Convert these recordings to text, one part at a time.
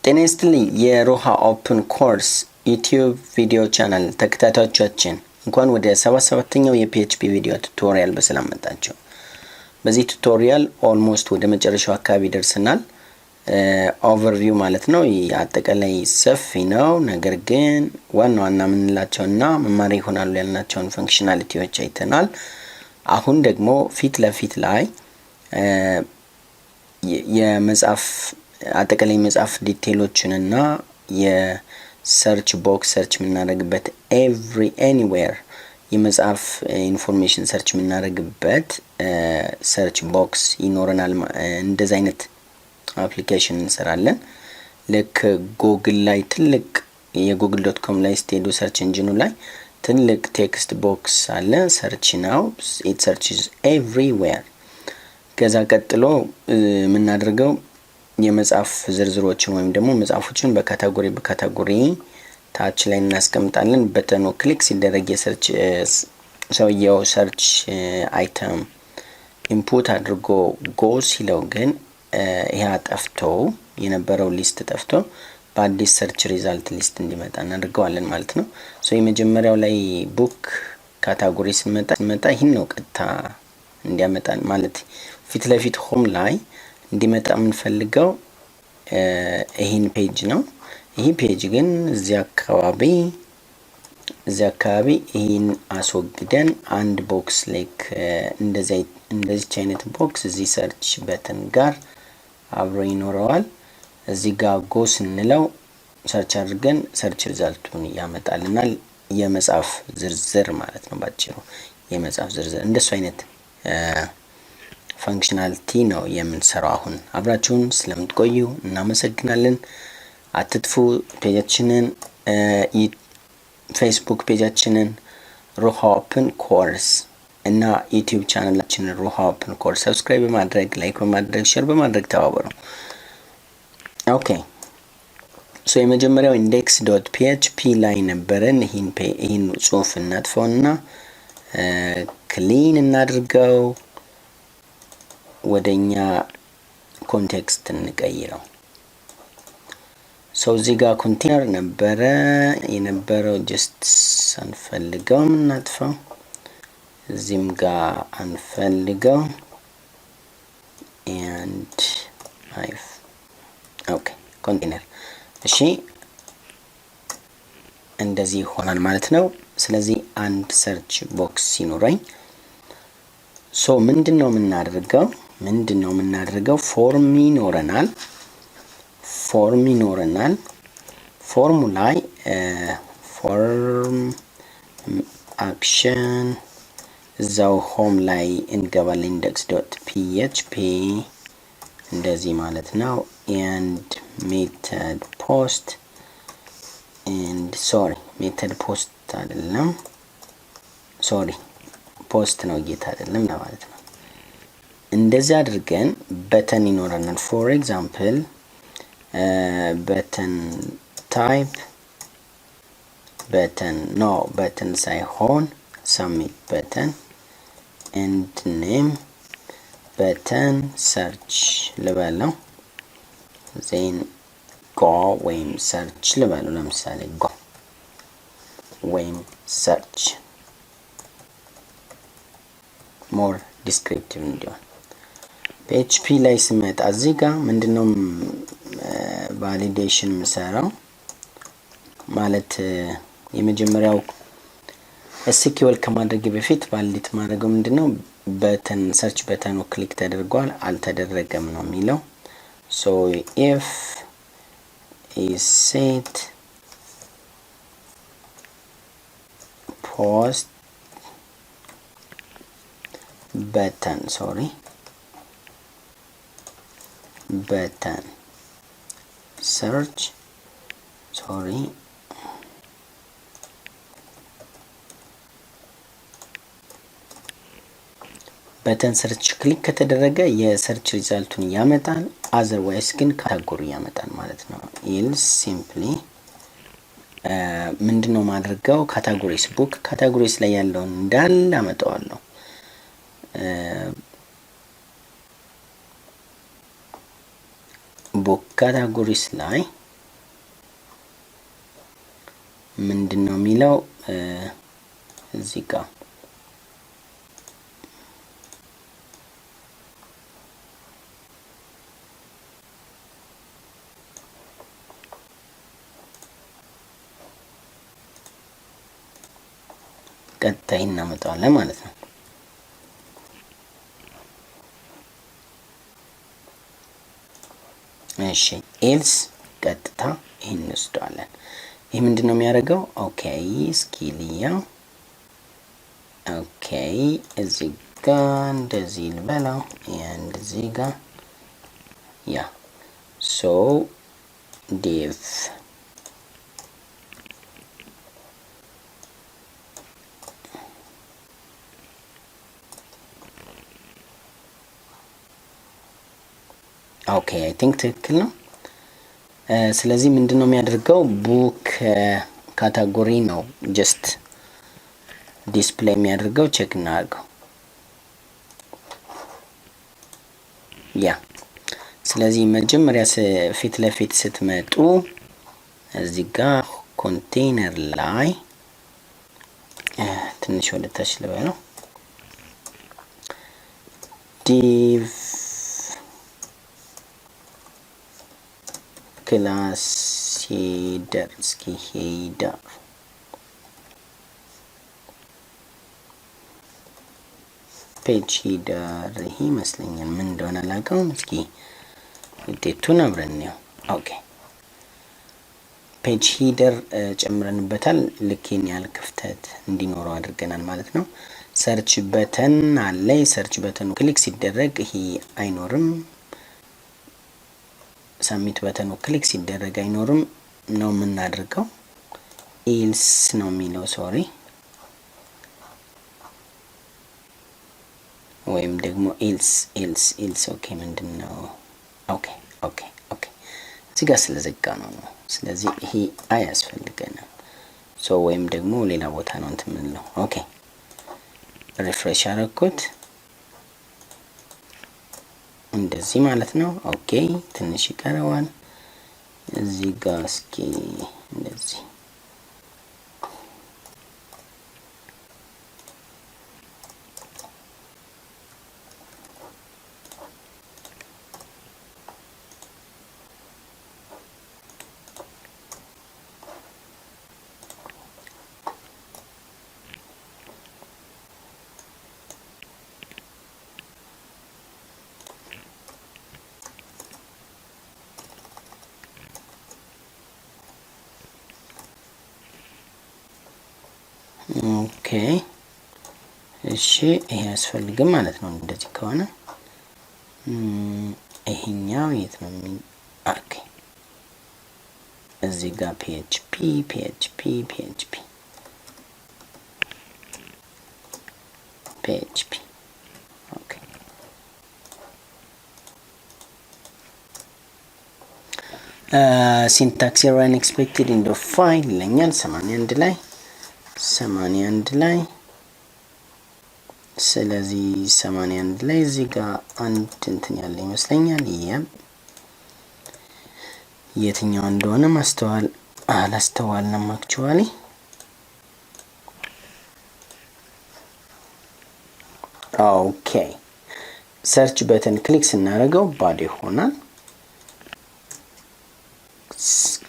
ጤና ይስጥልኝ የሮሃ ኦፕን ኮርስ ዩቲዩብ ቪዲዮ ቻናል ተከታታዮቻችን እንኳን ወደ 77ኛው የፒኤችፒ ቪዲዮ ቱቶሪያል በሰላም መጣችሁ። በዚህ ቱቶሪያል ኦልሞስት ወደ መጨረሻው አካባቢ ደርሰናል። ኦቨርቪው ማለት ነው። አጠቃላይ ሰፊ ነው፣ ነገር ግን ዋና ምንላቸውና መማሪያ ይሆናሉ ያልናቸውን ፈንክሽናሊቲዎች አይተናል። አሁን ደግሞ ፊት ለፊት ላይ የመጻፍ አጠቃላይ መጻፍ ዲቴይሎችንና የሰርች ቦክስ ሰርች የምናደርግበት ኤቭሪ ኤኒዌር የመጻፍ ኢንፎርሜሽን ሰርች የምናደርግበት ሰርች ቦክስ ይኖረናል። እንደዚህ አይነት አፕሊኬሽን እንሰራለን። ልክ ጉግል ላይ ትልቅ የጉግል.com ላይ ስትሄዱ ሰርች ኢንጂኑ ላይ ትልቅ ቴክስት ቦክስ አለ። ሰርች ነው ኢት ሰርችስ ኤቭሪዌር። ከዛ ቀጥሎ የምናደርገው የመጻፍ ዝርዝሮችን ወይም ደግሞ መጻፎችን በካታጎሪ ታች ላይ እናስቀምጣለን። በተኑ ክሊክ ሲደረግ የሰርች ሰውየው ሰርች አይተም ኢንፑት አድርጎ ጎ ሲለው ግን ይሄ ጠፍቶ የነበረው ሊስት ጠፍቶ በአዲስ ሰርች ሪዛልት ሊስት እንዲመጣ እናደርገዋለን ማለት ነው። ሶ የመጀመሪያው ላይ ቡክ ካታጎሪ ስንመጣ ይሄን ነው ቀጥታ እንዲያመጣን ማለት ፊት ለፊት ሆም ላይ እንዲመጣ የምንፈልገው ይሄን ፔጅ ነው። ይሄ ፔጅ ግን እዚህ አካባቢ ይሄን አስወግደን አንድ ቦክስ ላይክ እንደዚህ አይነት ቦክስ እዚህ ሰርች በተን ጋር አብሮ ይኖረዋል። እዚህ ጋር ጎ ስንለው ሰርች አድርገን ሰርች ሪዛልቱን ያመጣልናል። የመጻፍ ዝርዝር ማለት ነው ባጭሩ የመጻፍ ዝርዝር። እንደሱ አይነት ፈንክሽናሊቲ ነው የምንሰራው። አሁን አብራችሁን ስለምትቆዩ እናመሰግናለን። አትጥፉ። ፔጃችንን ፌስቡክ ፔጃችንን ሮሃ ኦፕን ኮርስ እና ዩቲዩብ ቻናላችንን ሮሃ ኦፕን ኮርስ ሰብስክራይብ በማድረግ ላይክ በማድረግ ሼር በማድረግ ተባበሩ። ኦኬ ሶ የመጀመሪያው index.php ላይ ነበረን። ይሄን ጽሁፍ እናጥፋውና ክሊን እናድርገው፣ ወደኛ ኮንቴክስት እንቀይረው። ሶ እዚህ ጋር ኮንቴነር የነበረው ጀስት አንፈልገው እናጥፋው። እዚህም ጋር አንፈልገው and ኦኬ ኮንቴነር እሺ እንደዚህ ይሆናል ማለት ነው። ስለዚህ አንድ ሰርች ቦክስ ሲኖረኝ ሶ ምንድነው የምናደርገው ፎርም ይኖረናል። ፎርሙ ላይ ፎርም አክሽን እዛው ሆም ላይ እንገባለን። index.php እንደዚህ ማለት ነው and method post and method post አይደለም ፖስት ነው ጌታ አይደለም ማለት ነው። እንደዚህ አድርገን በተን ይኖረናል። for example በተን type በተን ሳይሆን submit በተን and name በተን search ልበለው then go ወይም search ልበለው። ለምሳሌ go ወይም search more descriptive እንዲሆን PHP ላይ ስመጣ እዚህ ጋር ምንድነው ቫሊዴሽን ምሰራው ማለት የመጀመሪያው SQL ከማድረግ በፊት ቫሊዴት ማድረገው ምንድነው በተን ሰርች በተኑ ክሊክ ተደርጓል አልተደረገም ነው የሚለው። so if is set post button search በተን ሰርች ክሊክ ከተደረገ የሰርች ሪዛልቱን ያመጣል። አዘርዋይስ ግን ካታጎሪ ያመጣል ማለት ነው። else simply ምንድነው ማድረገው ካታጎሪስ ላይ ያለውን እንዳለ አመጣዋለሁ። book categories ላይ የሚለው እዚህ ጋር ቀጣይ እናመጣዋለን ማለት ነው። እሺ ኤልስ ቀጥታ ይሄን እንወስደዋለን። ይሄ ምንድነው የሚያደርገው? ኦኬ ስኪልያ ኦኬ እዚህ ጋር እንደዚህ ልበላው እንደዚህ ጋር ያ ሶ ዲቭ ኦኬ አይ ቲንክ ትክክል ነው። ስለዚህ ምንድነው የሚያደርገው? ቡክ ካታጎሪ ነው ጀስት ዲስፕሌይ የሚያደርገው። ቼክ እናድርገው። ያ ስለዚህ መጀመሪያ ፊት ለፊት ስትመጡ እዚህ ጋር ኮንቴነር ላይ ትንሽ ወደ ታች ልበለው ዲቭ ክላስ ሄደር እስኪ ሄደር ፔጅ ሄደር ይሄ ይመስለኛል። ምን እንደሆነ አላውቅም። እስኪ ውጤቱን አብረን ነው። ኦኬ ፔጅ ሄደር ጨምረንበታል። ልኬን ያህል ክፍተት እንዲኖረው አድርገናል ማለት ነው። ሰርች በተን አለ። ሰርች በተኑ ክሊክ ሲደረግ ይሄ አይኖርም። ሰሚት በተኑ ክሊክ ሲደረግ አይኖርም ነው የምናደርገው። ኤልስ ነው የሚለው ሶሪ፣ ወይም ደግሞ ኤልስ ኦኬ ምንድነው? ኦኬ እዚህ ጋር ስለዘጋ ነው። ስለዚህ ይሄ አያስፈልገንም። ሶ ወይም ደግሞ ሌላ ቦታ ነው እንትን የምንለው። ኦኬ ሪፍሬሽ አረኩት እንደዚህ ማለት ነው። ኦኬ ትንሽ ይቀረዋል። እዚህ ጋር እስኪ እንደዚህ ኦኬ እሺ ይሄ ያስፈልግም ማለት ነው። እንደዚህ ከሆነ ይሄኛው የት ነው? ኦኬ እዚህ ጋር PHP ኦኬ ሲንታክስ ኤረር አንኤክስፔክትድ ኢን ደ ፋይል ይለኛል 81 ላይ ስለዚህ 81 ላይ እዚህ ጋር አንድ እንትን ያለ ይመስለኛል። የትኛው እንደሆነ ማስተዋል አላስተዋልንም አክቹአሊ። ኦኬ ሰርች በተን ክሊክ ስናደርገው ባዶ ይሆናል።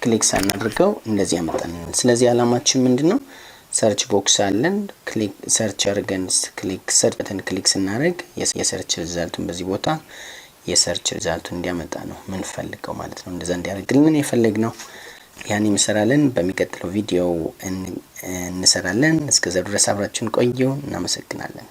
ክሊክ ሳናደርገው እንደዚህ ያመጣል። ስለዚህ አላማችን ምንድነው? ሰርች ቦክስ አለን። ክሊክ ሰርች አድርገን ሰርች በተን ክሊክ ስናደርግ የሰርች ሪዛልቱን በዚህ ቦታ የሰርች ሪዛልቱን እንዲያመጣ ነው ምን ፈልገው ማለት ነው። እንደዛ እንዲያደርግልን የፈለግነው ያን እንሰራለን። በሚቀጥለው ቪዲዮ እንሰራለን። እስከዛ ድረስ አብራችሁን ቆዩ። እናመሰግናለን።